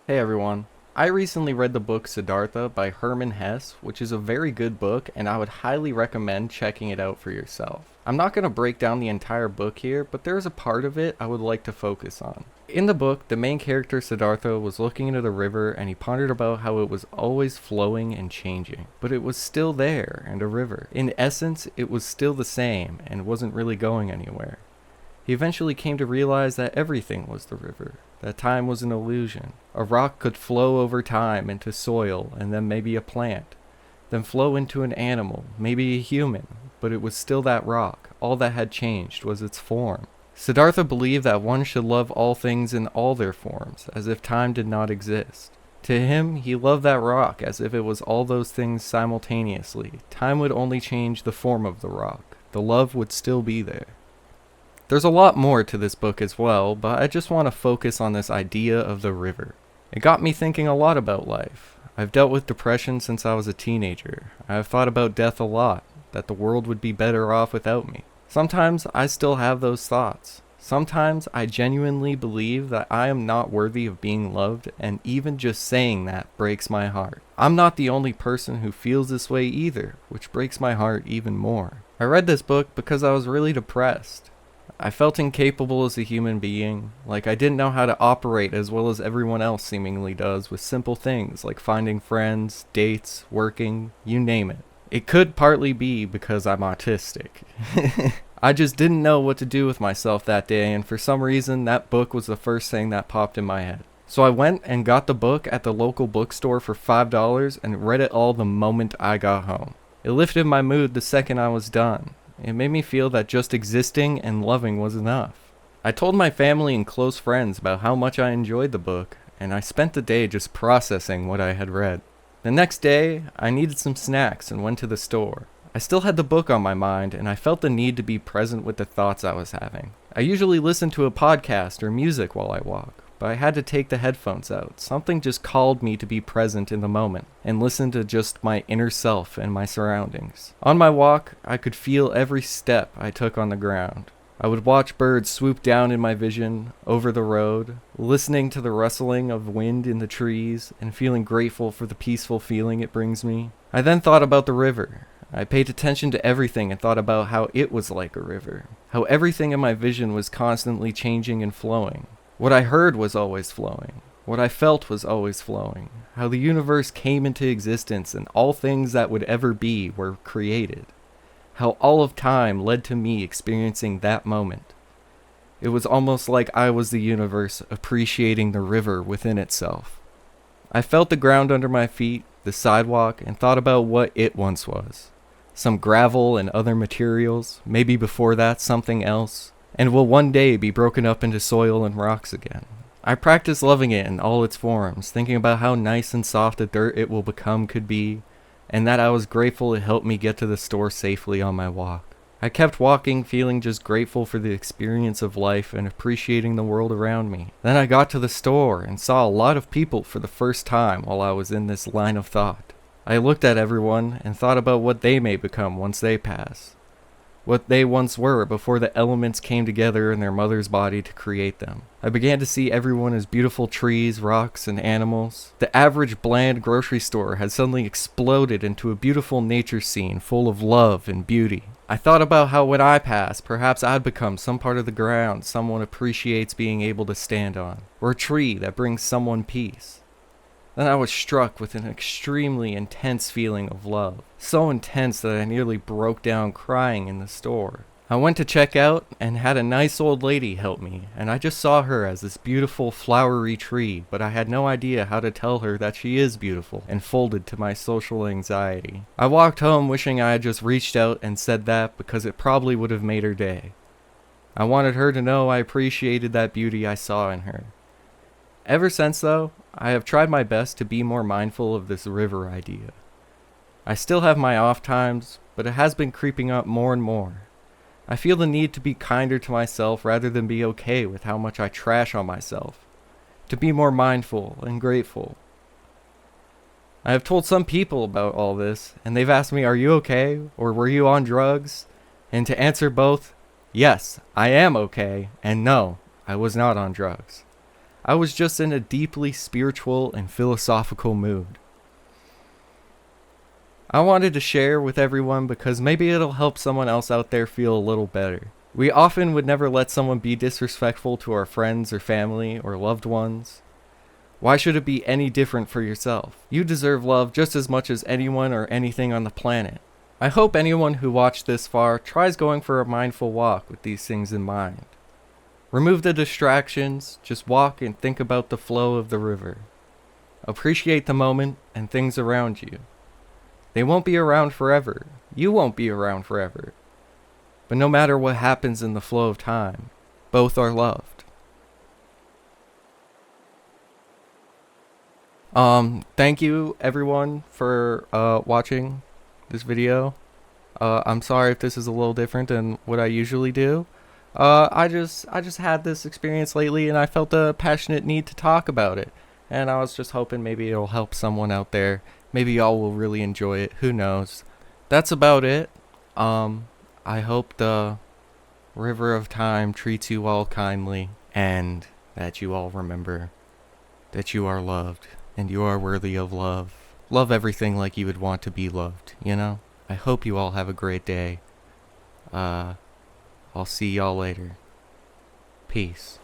Hey everyone. I recently read the book Siddhartha by Herman Hesse, which is a very good book, and I would highly recommend checking it out for yourself. I'm not going to break down the entire book here, but there is a part of it I would like to focus on. In the book, the main character Siddhartha was looking into the river and he pondered about how it was always flowing and changing, but it was still there and a river. In essence, it was still the same and wasn't really going anywhere. He eventually came to realize that everything was the river, that time was an illusion. A rock could flow over time into soil and then maybe a plant, then flow into an animal, maybe a human, but it was still that rock. All that had changed was its form. Siddhartha believed that one should love all things in all their forms, as if time did not exist. To him, he loved that rock as if it was all those things simultaneously. Time would only change the form of the rock. The love would still be there. There's a lot more to this book as well, but I just want to focus on this idea of the river. It got me thinking a lot about life. I've dealt with depression since I was a teenager. I have thought about death a lot, that the world would be better off without me. Sometimes I still have those thoughts. Sometimes I genuinely believe that I am not worthy of being loved, and even just saying that breaks my heart. I'm not the only person who feels this way either, which breaks my heart even more. I read this book because I was really depressed. I felt incapable as a human being, like I didn't know how to operate as well as everyone else seemingly does with simple things like finding friends, dates, working, you name it. It could partly be because I'm autistic. I just didn't know what to do with myself that day, and for some reason that book was the first thing that popped in my head. So I went and got the book at the local bookstore for $5 and read it all the moment I got home. It lifted my mood the second I was done. It made me feel that just existing and loving was enough. I told my family and close friends about how much I enjoyed the book, and I spent the day just processing what I had read. The next day, I needed some snacks and went to the store. I still had the book on my mind, and I felt the need to be present with the thoughts I was having. I usually listen to a podcast or music while I walk, but I had to take the headphones out. Something just called me to be present in the moment and listen to just my inner self and my surroundings. On my walk, I could feel every step I took on the ground. I would watch birds swoop down in my vision over the road, listening to the rustling of wind in the trees and feeling grateful for the peaceful feeling it brings me. I then thought about the river. I paid attention to everything and thought about how it was like a river, how everything in my vision was constantly changing and flowing. What I heard was always flowing. What I felt was always flowing. How the universe came into existence and all things that would ever be were created. How all of time led to me experiencing that moment. It was almost like I was the universe appreciating the river within itself. I felt the ground under my feet, the sidewalk, and thought about what it once was. Some gravel and other materials, maybe before that something else, and will one day be broken up into soil and rocks again. I practice loving it in all its forms, thinking about how nice and soft the dirt it will become could be, and that I was grateful it helped me get to the store safely on my walk. I kept walking, feeling just grateful for the experience of life and appreciating the world around me. Then I got to the store and saw a lot of people for the first time while I was in this line of thought. I looked at everyone and thought about what they may become once they pass. What they once were before the elements came together in their mother's body to create them. I began to see everyone as beautiful trees, rocks, and animals. The average bland grocery store had suddenly exploded into a beautiful nature scene full of love and beauty. I thought about how when I pass, perhaps I'd become some part of the ground someone appreciates being able to stand on, or a tree that brings someone peace. Then I was struck with an extremely intense feeling of love. So intense that I nearly broke down crying in the store. I went to check out and had a nice old lady help me, and I just saw her as this beautiful flowery tree, but I had no idea how to tell her that she is beautiful, and folded to my social anxiety. I walked home wishing I had just reached out and said that because it probably would have made her day. I wanted her to know I appreciated that beauty I saw in her. Ever since, though, I have tried my best to be more mindful of this river idea. I still have my off times, but it has been creeping up more and more. I feel the need to be kinder to myself rather than be okay with how much I trash on myself. To be more mindful and grateful. I have told some people about all this, and they've asked me, "Are you okay?" or "Were you on drugs?" And to answer both, yes, I am okay, and no, I was not on drugs. I was just in a deeply spiritual and philosophical mood. I wanted to share with everyone because maybe it'll help someone else out there feel a little better. We often would never let someone be disrespectful to our friends or family or loved ones. Why should it be any different for yourself? You deserve love just as much as anyone or anything on the planet. I hope anyone who watched this far tries going for a mindful walk with these things in mind. Remove the distractions, just walk and think about the flow of the river. Appreciate the moment and things around you. They won't be around forever. You won't be around forever. But no matter what happens in the flow of time, both are loved. Thank you everyone for watching this video. I'm sorry if this is a little different than what I usually do. I just had this experience lately and I felt a passionate need to talk about it. And I was just hoping maybe it'll help someone out there. Maybe y'all will really enjoy it. Who knows? That's about it. I hope the river of time treats you all kindly and that you all remember that you are loved and you are worthy of love. Love everything like you would want to be loved, you know? I hope you all have a great day. I'll see y'all later. Peace.